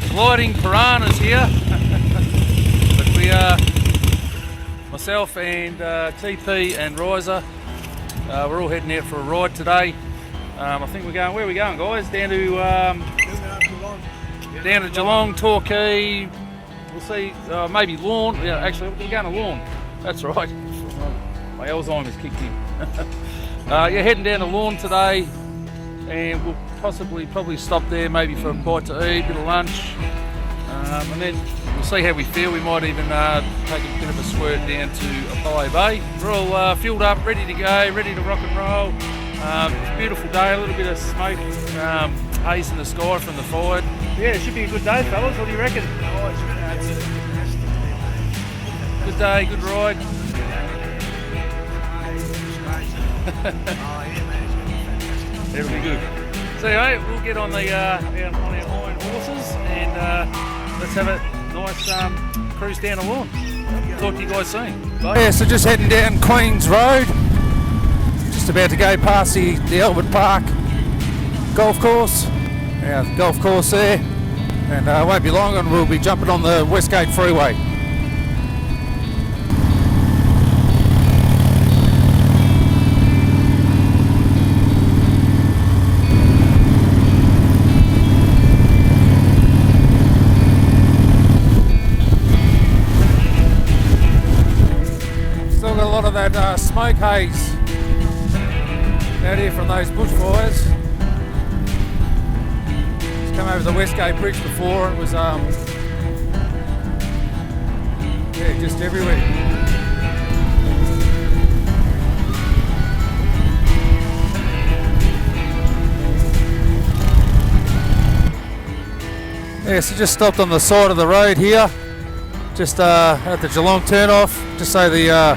gliding piranhas here. But we are, myself and TP and Riser, we're all heading out for a ride today. I think we're going, where are we going, guys? Down to Geelong, Torquay, we'll see, maybe Lawn. Yeah, actually we're going to Lawn, that's right. My Alzheimer's kicked in. Yeah, heading down to Lawn today, and we'll probably stop there maybe for a bite to eat, a bit of lunch, and then we'll see how we feel. We might even take a bit of a squirt down to Apollo Bay. We're all fueled up, ready to go, ready to rock and roll. It's a beautiful day, a little bit of smoke, haze in the sky from the fire. Yeah, it should be a good day, fellas. What do you reckon? Good day, good ride. It'll be good. So anyway, we'll get on the on our iron horses and let's have a nice cruise down the lawn. Talk to you guys soon. Bye. Yeah, so just heading down Queen's Road. Just about to go past the Albert Park golf course. Yeah, the golf course there. And it won't be long and we'll be jumping on the Westgate Freeway. Still got a lot of that smoke haze out here from those bushfires. Just come over the Westgate Bridge before, it was yeah, just everywhere. Yeah, so just stopped on the side of the road here, just at the Geelong turn-off, just so the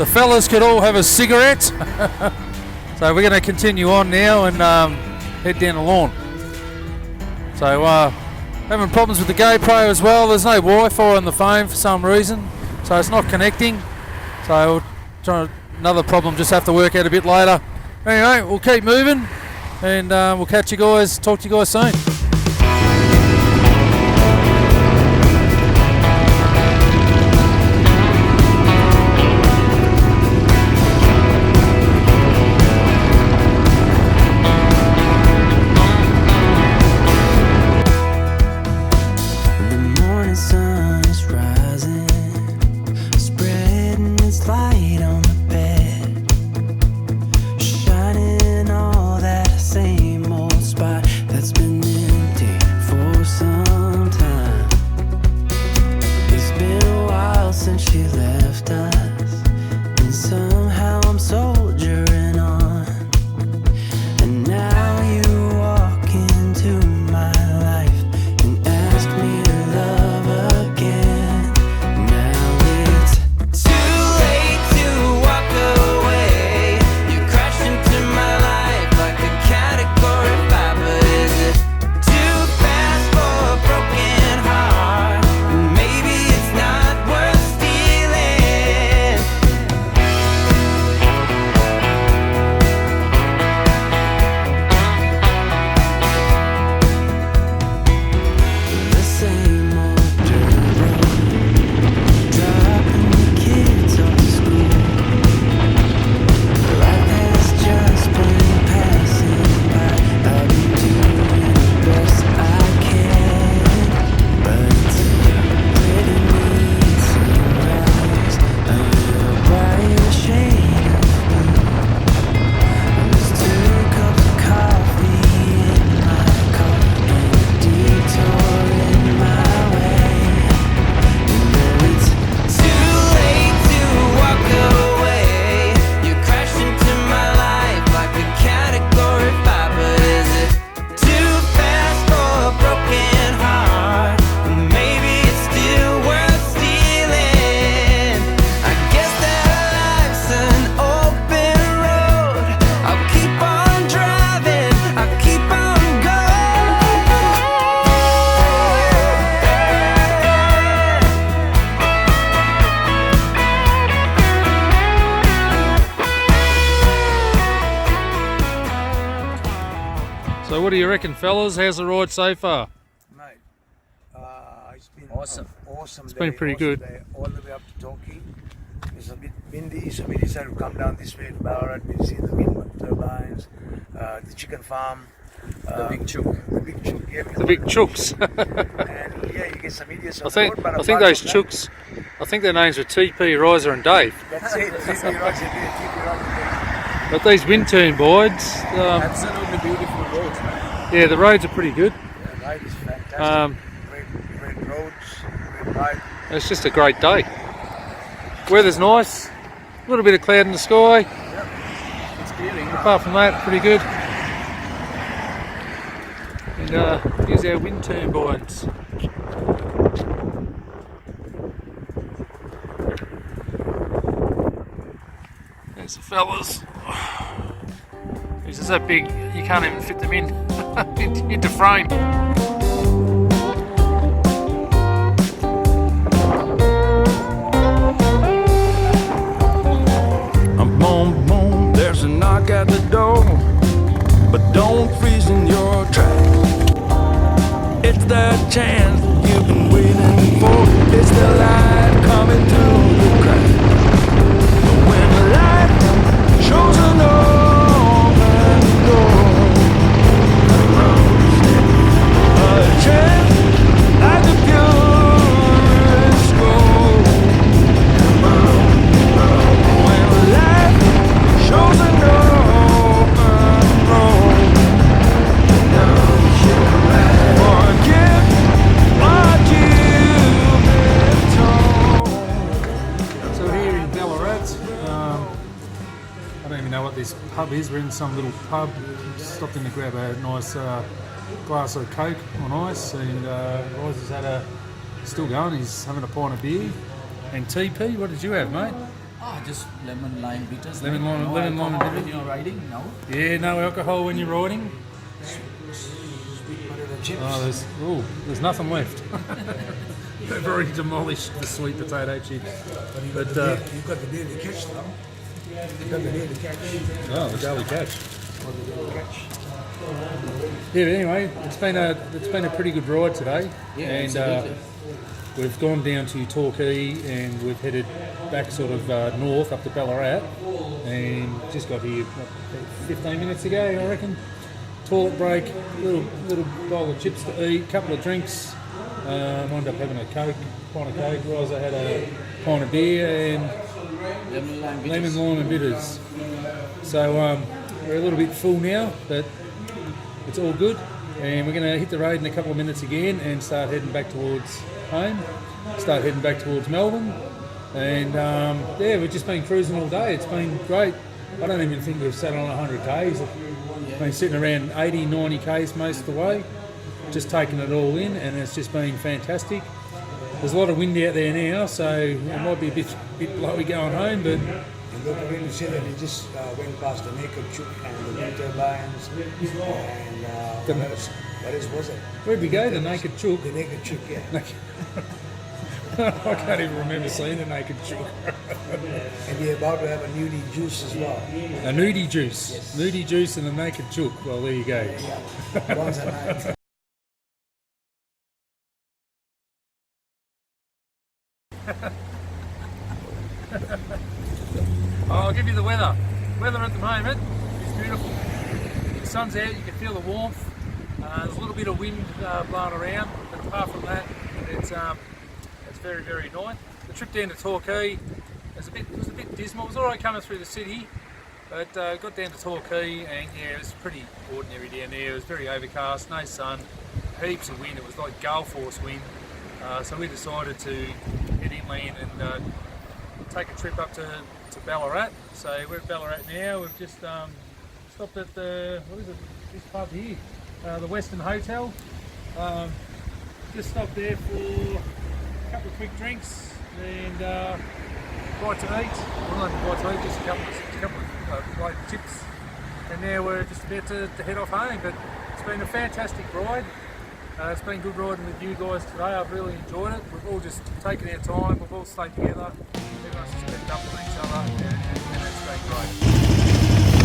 fellas could all have a cigarette. So we're going to continue on now and head down the lawn. So having problems with the GoPro as well. There's no Wi-Fi on the phone for some reason, so it's not connecting. So we'll try another problem, just have to work out a bit later. Anyway, we'll keep moving and we'll catch you guys, talk to you guys soon. So what do you reckon, fellas? How's the ride so far? Mate, It's been Awesome. Awesome. It's been pretty good. Day, all the way up to Torquay. It's a bit windy, so we decided to come down this way to Ballarat. We see the wind turbines, the chicken farm, The big chook. the big chook, yeah, The big chooks. and yeah, you get some idiots on I think board, but I think apart those from that, chooks. I think their names were TP, Riser, and Dave. That's it. TP Roger, TP Roger. But these wind turbine boards, Absolutely beautiful roads, man. yeah, the roads are pretty good. The ride is fantastic. Um, Great roads, great ride. It's just a great day. Weather's nice. A little bit of cloud in the sky. It's clearing. Apart from that, pretty good. And here's our wind turbines. There's the fellas. These are so big you can't even fit them in into frame. Boom, boom, there's a knock at the door, but don't freeze in your tracks. It's that chance you've been waiting for. It's the light coming through the cracks. When the light shows an open door, a chance like the purest gold. When the light shows an open road, forget what you've been told. So we're here in Ballarat. I don't even know what this pub is. We're in some little pub. Just stopped in to grab a nice glass of Coke on ice, and Royce has had still going. He's having a pint of beer. And TP, what did you have, mate? Just lemon lime bitters. Lemon lime- no lemon lime alcohol bitters. when you're riding, no. Yeah, no alcohol when you're riding. Sweet potato chips. There's nothing left. They've already demolished the sweet potato chips. But You've got the daily catch though. You've got the daily catch. oh, the daily catch. Or the daily catch. Yeah, but anyway, it's been a pretty good ride today, Yeah, and absolutely. we've gone down to Torquay and we've headed back sort of north up to Ballarat, and just got here what, 15 minutes ago, I reckon. Toilet break, little bowl of chips to eat, couple of drinks. Wound up having a Coke, pint of Coke. Rosa had a pint of beer and Lemon lime bitters. lemon, lime and bitters. So we're a little bit full now, but it's all good. And we're going to hit the road in a couple of minutes again and start heading back towards home, start heading back towards Melbourne. And yeah, we've just been cruising all day. It's been great. I don't even think we've sat on 100 Ks. We've been sitting around 80, 90 Ks most of the way, just taking it all in, and it's just been fantastic. There's a lot of wind out there now, so it might be a bit blowy going home, but And look, when you said that, we just went past the naked chook and the wind turbines, and what else was it? where'd we go? The Naked Chook. The naked chook, yeah. I can't even remember seeing a Naked Chook. And you're about to have a nudie juice as well. A nudie juice. Nudie juice and a Naked Chook. Well, there you go. Once a night. I'll give you the weather. Weather at the moment is beautiful. The sun's out, you can feel the warmth. There's a little bit of wind blowing around, but apart from that, it's very, very nice. The trip down to Torquay was a bit dismal. It was alright coming through the city, but got down to Torquay and yeah, it was pretty ordinary down there. It was very overcast, no sun, heaps of wind. It was like gale force wind. So we decided to head inland and take a trip up to Ballarat. So we're at Ballarat now. We've just stopped at the, what is it, this pub here, the Western Hotel. Just stopped there for a couple of quick drinks and bite to eat. Well, not a bite to eat, just a couple of plate chips. And now we're just about to head off home. But it's been a fantastic ride. It's been good riding with you guys today. I've really enjoyed it. We've all just taken our time. We've all stayed together. Everyone's just kept up with each other, and it's been great.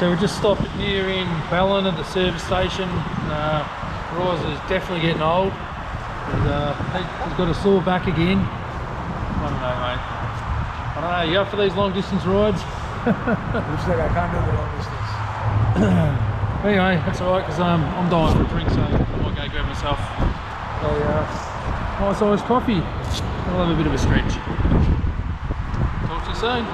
so we just stopped here in Ballarat at the service station. Roz is definitely getting old. He's got a sore back again. I don't know, mate. I don't know, you up for these long distance rides? Looks like I can't do the long distance. Anyway, that's alright because I'm dying for a drink, so I might go grab myself a nice iced coffee. I'll have a bit of a stretch. Talk to you soon.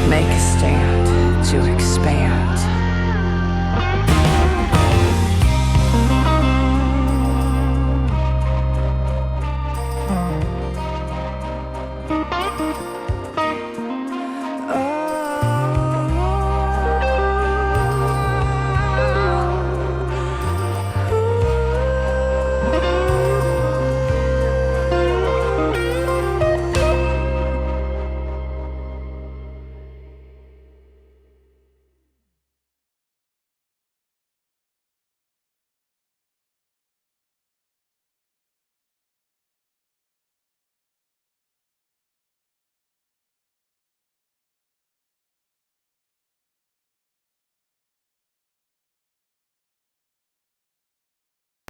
Make a stand to expand.